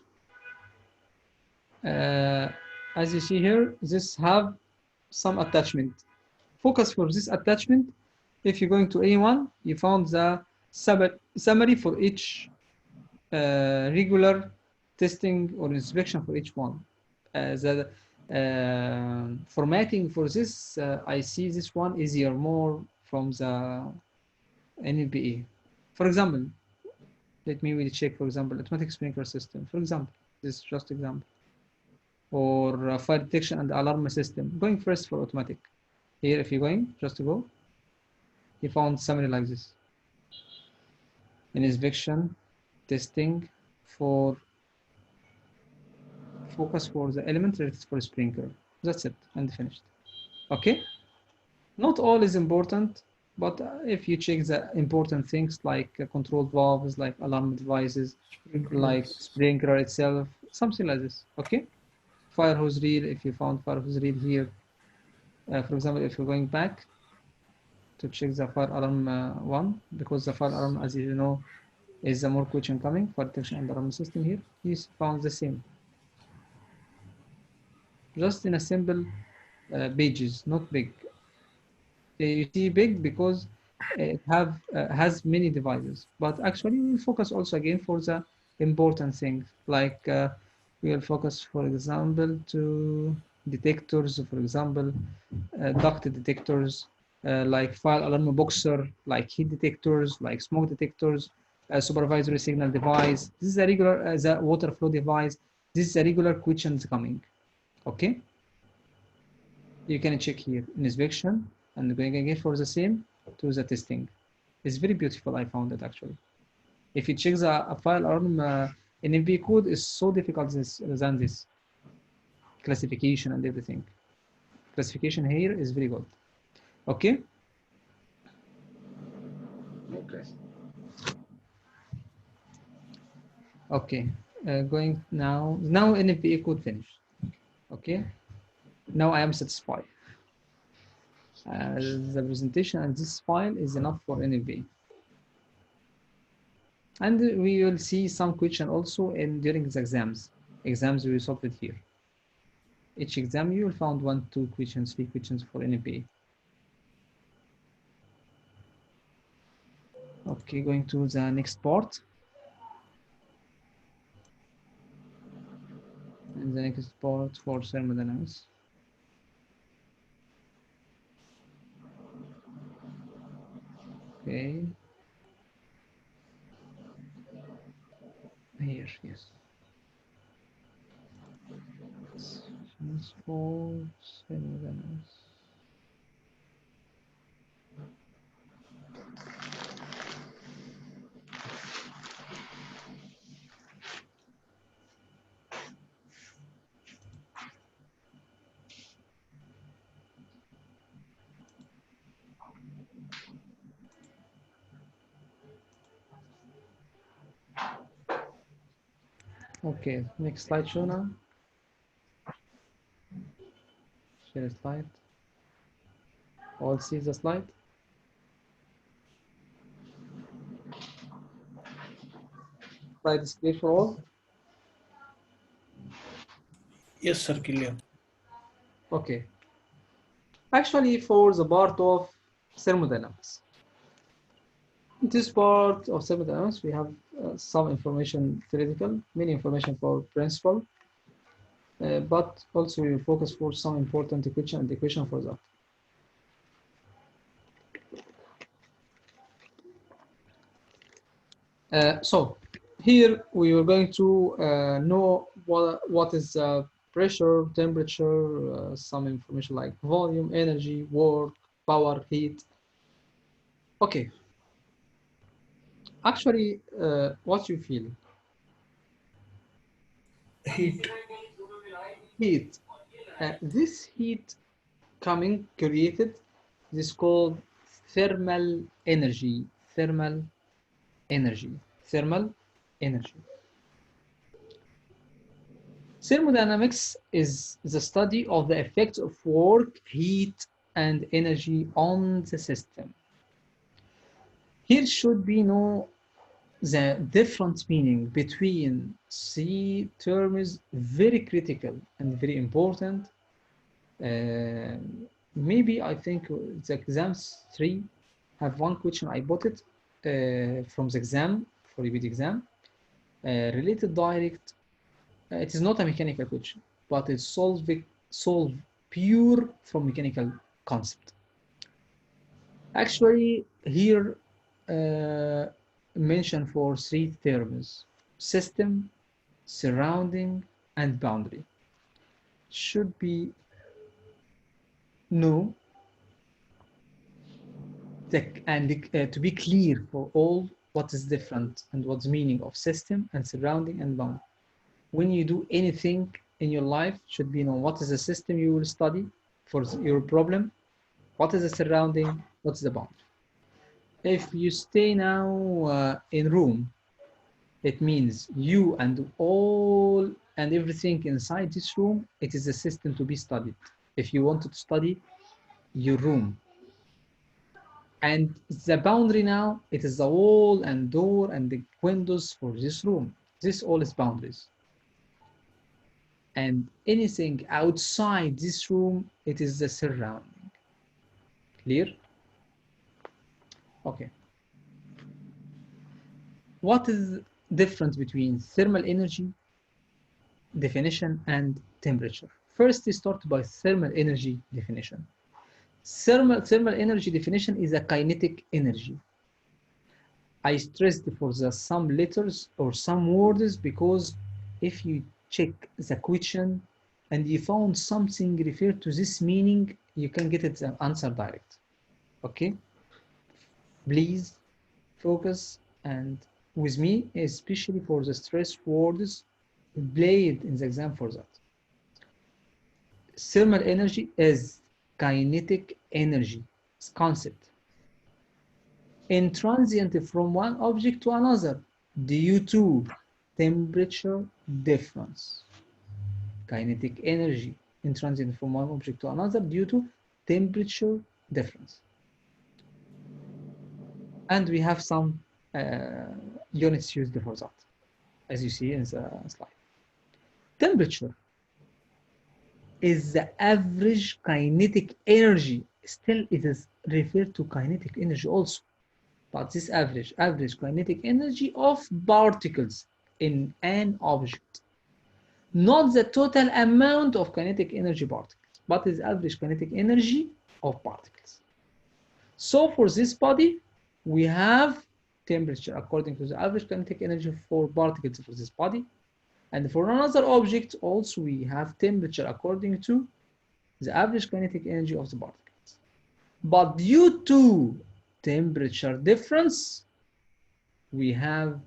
As you see here, this have some attachment. Focus for this attachment. If you're going to A1, you found the summary for each regular testing or inspection for each one. The formatting for this, I see this one easier more from the NLPA. For example, let me really check, for example, automatic sprinkler system. For example, this is just example. Or fire detection and alarm system. Going first for automatic. Here, if you're going, just to go, you found summary like this. An inspection, testing for focus for the element related for sprinkler. That's it, and finished. Okay? Not all is important, but if you check the important things like controlled valves, like alarm devices, like sprinkler itself, something like this. Okay? Fire hose reel, if you found fire hose reel here, for example, if you're going back to check the fire alarm one, because the fire alarm, as you know, is the more question coming for detection and alarm system here, you found the same. Just in a simple pages, not big. You see big because it has many devices, but actually we will focus also again for the important things, like we will focus, for example, to detectors, for example, duct detectors, like fire alarm boxer, like heat detectors, like smoke detectors, supervisory signal device. This is a regular, the water flow device. This is a regular questions coming. Okay, you can check here inspection and going again for the same to the testing. It's very beautiful. I found it actually. If you check the file alarm NMP code is so difficult than this classification and everything. Classification here is very good. Okay. Okay. Okay. Going now. Now NMPA code finished. Okay. Now I am satisfied. The presentation and this file is enough for NMPA. And we will see some question also during the exams. Exams we solved it here. Each exam you will find 1, 2 questions, 3 questions for NMPA. Okay, going to the next part. And the next part for thermodynamics. Okay. Here, yes. For thermodynamics. Okay, next slide show now. Share a slide. All see the slide. Right, it's clear for all? Yes, sir, clear. Okay. Actually, for the part of thermodynamics. This part of thermodynamics, we have some information theoretical, many information for principle, but also we will focus for some important equation and equation for that. So here we are going to know what is pressure, temperature, some information like volume, energy, work, power, heat. Okay. Actually, what you feel? Heat. Heat. This heat coming created this called thermal energy. Thermal energy. Thermal energy. Thermodynamics is the study of the effects of work, heat, and energy on the system. Here should be no the different meaning between three terms very critical and very important. Uh, Maybe I think the exams 3 have one question I bought it from the exam for repeat exam related direct. It is not a mechanical question, but it's solve pure from mechanical concept. Actually, here mention for three terms: system, surrounding, and boundary. Should be no and to be clear for all what is different and what's the meaning of system and surrounding and boundary. When you do anything in your life, should be know what is the system you will study for your problem, what is the surrounding, what's the boundary. If you stay now in room, it means you and all and everything inside this room, it is a system to be studied. If you want to study your room, and the boundary now, it is the wall and door and the windows for this room. This all is boundaries. And anything outside this room, it is the surrounding. Clear? Okay. What is difference between thermal energy definition and temperature? First, we start by thermal energy definition. Thermal energy definition is a kinetic energy. I stressed for the some letters or some words because if you check the question and you found something referred to this meaning, you can get it the answer direct. Okay? Please focus and with me, especially for the stress words, play it in the exam for that. Thermal energy is kinetic energy, it's concept. Intransient from one object to another due to temperature difference. Kinetic energy intransient from one object to another due to temperature difference. And we have some units used for that, as you see in the slide. Temperature is the average kinetic energy. Still, it is referred to kinetic energy also. But this average kinetic energy of particles in an object. Not the total amount of kinetic energy particles, but is average kinetic energy of particles. So for this body, we have temperature according to the average kinetic energy for particles for this body. And for another object, also we have temperature according to the average kinetic energy of the particles. But due to temperature difference, we have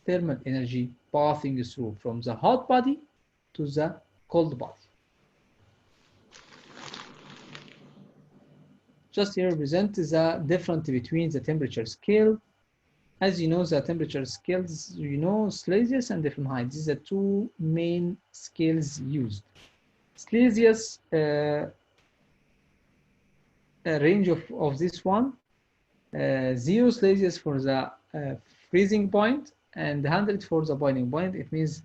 thermal energy passing through from the hot body to the cold body. Just here represent the difference between the temperature scale. As you know, the temperature scales, you know, Celsius and Fahrenheit. These are two main scales used. Celsius range of this one, 0 Celsius for the freezing point and 100 for the boiling point. It means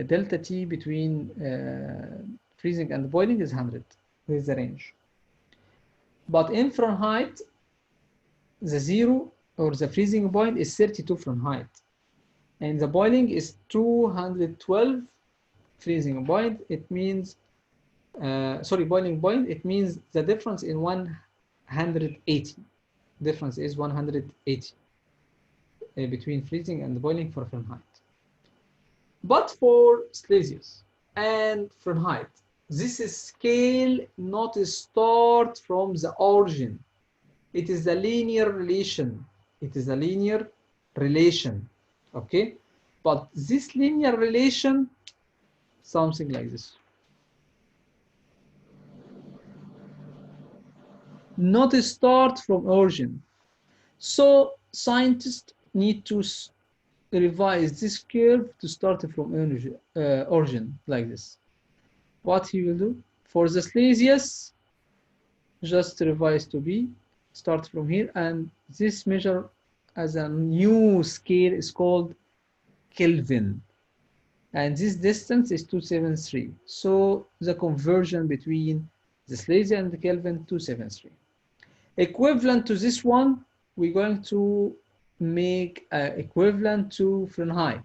delta T between freezing and boiling is 100. This is the range. But in Fahrenheit, the zero or the freezing point is 32 Fahrenheit. And the boiling is 212 freezing point. It means, boiling point. It means the difference in 180. Difference is 180 between freezing and boiling for Fahrenheit. But for Celsius and Fahrenheit, this is scale not start from the origin. It is a linear relation. It is a linear relation. Okay? But this linear relation, something like this. Not start from origin. So scientists need to revise this curve to start from origin like this. What he will do? For the Celsius, just revise to B, start from here, and this measure as a new scale is called Kelvin. And this distance is 273. So the conversion between the Celsius and the Kelvin, 273. Equivalent to this one, we're going to make equivalent to Fahrenheit.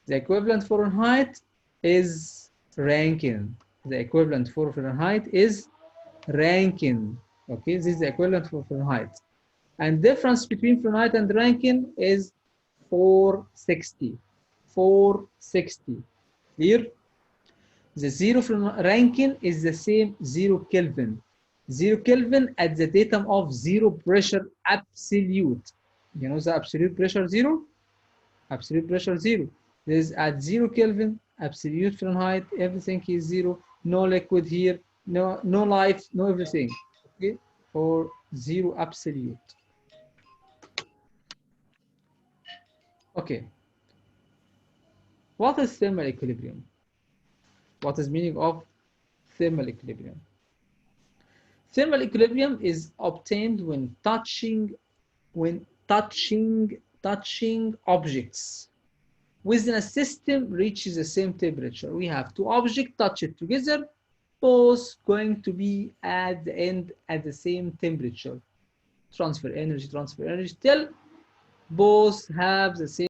The equivalent for Fahrenheit is Rankine. The equivalent for Fahrenheit is Rankine. Okay, this is the equivalent for Fahrenheit. And difference between Fahrenheit and Rankine is 460. 460. Clear? The zero from Rankine is the same 0 Kelvin. 0 Kelvin at the datum of zero pressure absolute. You know the absolute pressure 0? Absolute pressure 0. This is at 0 Kelvin, absolute Fahrenheit, everything is 0. No liquid here, no life, no everything. Okay? Or 0 absolute. Okay. What is thermal equilibrium? What is meaning of thermal equilibrium? Thermal equilibrium is obtained when touching objects within a system reaches the same temperature. We have two objects touch it together, both going to be at the end at the same temperature. Transfer energy till both have the same